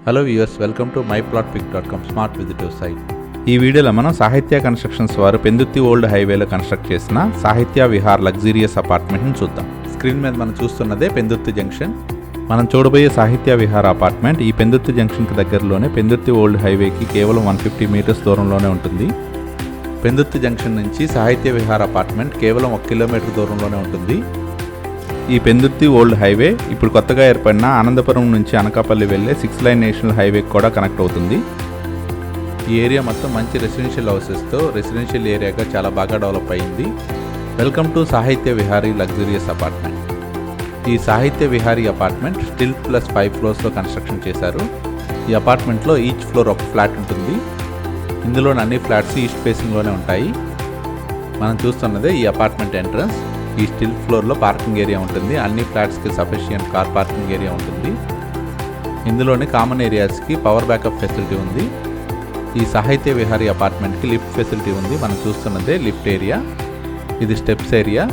Hello viewers, welcome to myplotpic.com smart విజిటివ్ site. ఈ వీడియోలో మనం సాహిత్య కన్స్ట్రక్షన్స్ వారు పెందుర్తి ఓల్డ్ హైవేలో కన్స్ట్రక్ట్ చేసిన సాహిత్య విహార్ లగ్జూరియస్ అపార్ట్మెంట్ని చూద్దాం. స్క్రీన్ మీద మనం చూస్తున్నదే పెందుర్తి జంక్షన్. మనం చూడబోయే సాహిత్య విహార్ అపార్ట్మెంట్ ఈ పెందుర్తి జంక్షన్కి దగ్గరలోనే పెందుర్తి ఓల్డ్ హైవేకి కేవలం 150 మీటర్స్ దూరంలోనే ఉంటుంది. పెందుర్తి జంక్షన్ నుంచి సాహిత్య విహార్ అపార్ట్మెంట్ కేవలం 1 కిలోమీటర్ దూరంలోనే ఉంటుంది. ఈ పెందుర్తి ఓల్డ్ హైవే ఇప్పుడు కొత్తగా ఏర్పడిన ఆనందపురం నుంచి అనకాపల్లి వెళ్లే 6 లైన్ నేషనల్ హైవేకి కూడా కనెక్ట్ అవుతుంది. ఈ ఏరియా మొత్తం మంచి రెసిడెన్షియల్ హౌసెస్తో రెసిడెన్షియల్ ఏరియాగా చాలా బాగా డెవలప్ అయింది. వెల్కమ్ టు సాహిత్య విహారీ లగ్జూరియస్ అపార్ట్మెంట్. ఈ Sahithya Vihari apartment stilt plus 5 ఫ్లోర్స్లో కన్స్ట్రక్షన్ చేశారు. ఈ అపార్ట్మెంట్లో ఈచ్ ఫ్లోర్ ఒక ఫ్లాట్ ఉంటుంది. ఇందులోని అన్ని ఫ్లాట్స్ ఈస్ట్ ఫేసింగ్లోనే ఉంటాయి. మనం చూస్తున్నదే ఈ అపార్ట్మెంట్ ఎంట్రన్స్. ఈ స్టిల్ ఫ్లోర్లో పార్కింగ్ ఏరియా ఉంటుంది. అన్ని ఫ్లాట్స్కి సఫిషియంట్ కార్ పార్కింగ్ ఏరియా ఉంటుంది. ఇందులోని కామన్ ఏరియాస్కి పవర్ బ్యాకప్ ఫెసిలిటీ ఉంది. ఈ సాహిత్య విహారీ అపార్ట్మెంట్కి లిఫ్ట్ ఫెసిలిటీ ఉంది. మనం చూస్తున్నదే లిఫ్ట్ ఏరియా. ఇది స్టెప్స్ ఏరియా.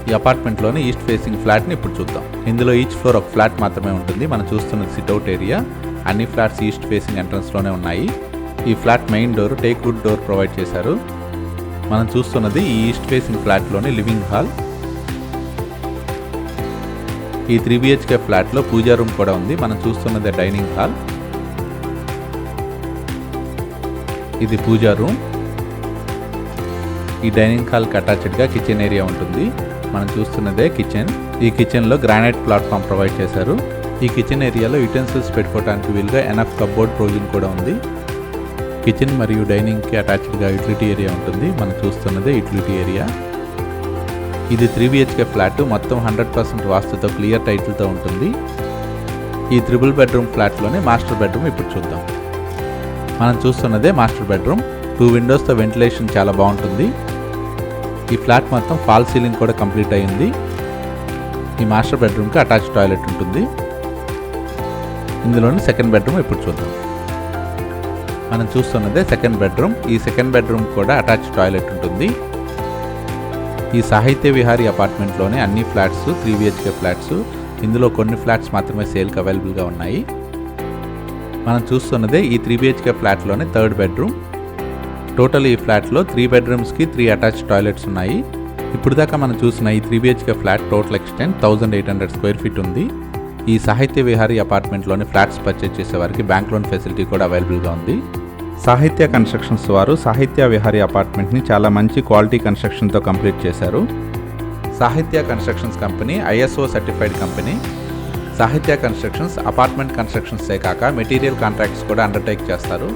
ఈ అపార్ట్మెంట్లోని ఈస్ట్ ఫేసింగ్ ఫ్లాట్ని ఇప్పుడు చూద్దాం. ఇందులో ఈచ్ ఫ్లోర్ ఒక ఫ్లాట్ మాత్రమే ఉంటుంది. మనం చూస్తున్నది సిట్అవుట్ ఏరియా. అన్ని ఫ్లాట్స్ ఈస్ట్ ఫేసింగ్ ఎంట్రన్స్లోనే ఉన్నాయి. ఈ flat main door teakwood door provide చేశారు. మనం చూస్తున్నది ఈ ఈస్ట్ ఫేసింగ్ ఫ్లాట్లోని లివింగ్ హాల్. ఈ 3 BHK ఫ్లాట్లో పూజా రూమ్ కూడా ఉంది. మనం చూస్తున్నది డైనింగ్ హాల్. ఇది పూజా రూమ్. ఈ డైనింగ్ హాల్కి అటాచ్డ్గా కిచెన్ ఏరియా ఉంటుంది. మనం చూస్తున్నదే కిచెన్. ఈ కిచెన్లో గ్రానైట్ ప్లాట్ఫామ్ ప్రొవైడ్ చేశారు. ఈ కిచెన్ ఏరియాలో యుటెన్సిల్స్ పెట్టుకోవడానికి వీలుగా ఎనఫ్ కప్బోర్డ్ ప్రొవిజన్ కూడా ఉంది. కిచెన్ మరియు డైనింగ్కి అటాచ్డ్గా యూటిలిటీ ఏరియా ఉంటుంది. మనం చూస్తున్నదే యూటిలిటీ ఏరియా. ఇది 3 BHK ఫ్లాట్. మొత్తం 100% వాస్తుతో క్లియర్ టైటిల్తో ఉంటుంది. ఈ 3 బెడ్రూమ్ ఫ్లాట్లోనే మాస్టర్ బెడ్రూమ్ ఇప్పుడు చూద్దాం. మనం చూస్తున్నదే మాస్టర్ బెడ్రూమ్. 2 విండోస్తో వెంటిలేషన్ చాలా బాగుంటుంది. ఈ ఫ్లాట్ మొత్తం ఫాల్ సీలింగ్ కూడా కంప్లీట్ అయ్యింది. ఈ మాస్టర్ బెడ్రూమ్కి అటాచ్ టాయిలెట్ ఉంటుంది. ఇందులోని సెకండ్ బెడ్రూమ్ ఇప్పుడు చూద్దాం. మనం చూస్తున్నదే సెకండ్ బెడ్రూమ్. ఈ సెకండ్ బెడ్రూమ్ కూడా అటాచ్ టాయిలెట్ ఉంటుంది. ఈ సాహిత్య విహారీ అపార్ట్మెంట్లోనే అన్ని ఫ్లాట్స్ 3 BHK ఫ్లాట్స్. ఇందులో కొన్ని ఫ్లాట్స్ మాత్రమే సేల్కి అవైలబుల్గా ఉన్నాయి. మనం చూస్తున్నదే ఈ 3 BHK ఫ్లాట్లోనే థర్డ్ బెడ్రూమ్. టోటల్ ఈ ఫ్లాట్లో 3 బెడ్రూమ్స్కి 3 అటాచ్ టాయిలెట్స్ ఉన్నాయి. ఇప్పుడు దాకా మనం చూసిన ఈ 3 BHK flat total extent 1800 square feet ఉంది. ఈ సాహిత్య విహారీ అపార్ట్మెంట్లోని ఫ్లాట్స్ పర్చేజ్ చేసే వారికి బ్యాంక్ లోన్ ఫెసిలిటీ కూడా అవైలబుల్గా ఉంది. సాహిత్య కన్స్ట్రక్షన్స్ వారు సాహిత్య విహారీ అపార్ట్మెంట్ని చాలా మంచి క్వాలిటీ కన్స్ట్రక్షన్తో కంప్లీట్ చేశారు. సాహిత్య constructions company ISO certified company. సాహిత్య కన్స్ట్రక్షన్స్ అపార్ట్మెంట్ కన్స్ట్రక్షన్సే కాక మెటీరియల్ కాంట్రాక్ట్స్ కూడా అండర్టేక్ చేస్తారు.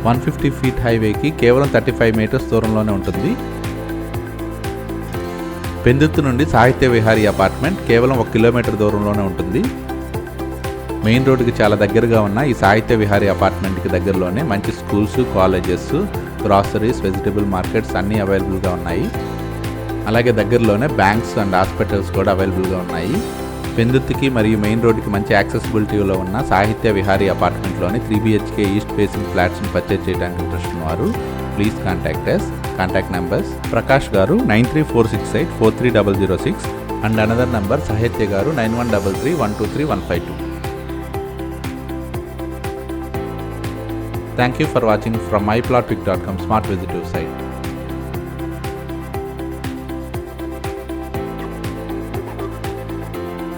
150 ఫీట్ హైవేకి కేవలం 35 మీటర్స్ దూరంలోనే ఉంటుంది. పెందుర్తి నుండి సాహిత్య విహారీ అపార్ట్మెంట్ కేవలం 1 కిలోమీటర్ దూరంలోనే ఉంటుంది. మెయిన్ రోడ్డుకి చాలా దగ్గరగా ఉన్న ఈ సాహిత్య విహారీ అపార్ట్మెంట్కి దగ్గరలోనే మంచి schools, colleges, groceries, vegetable markets అన్నీ అవైలబుల్గా ఉన్నాయి. అలాగే దగ్గరలోనే బ్యాంక్స్ అండ్ హాస్పిటల్స్ కూడా అవైలబుల్గా ఉన్నాయి. పెందుర్తికి మరియు మెయిన్ రోడ్డుకి మంచి యాక్సెసిబిలిటీలో ఉన్న సాహిత్య విహారీ అపార్ట్మెంట్లోని 3 BHK ఈస్ట్ ఫేసింగ్ ఫ్లాట్స్ని పర్చేజ్ చేయడానికి ఇంట్రెస్ట్ ఉన్నవారు please contact us. Contact numbers Prakash garu 9346843006 and another number సాహిత్య గారు 9133123152. Thank you for watching from myplotpic.com smart visitive site.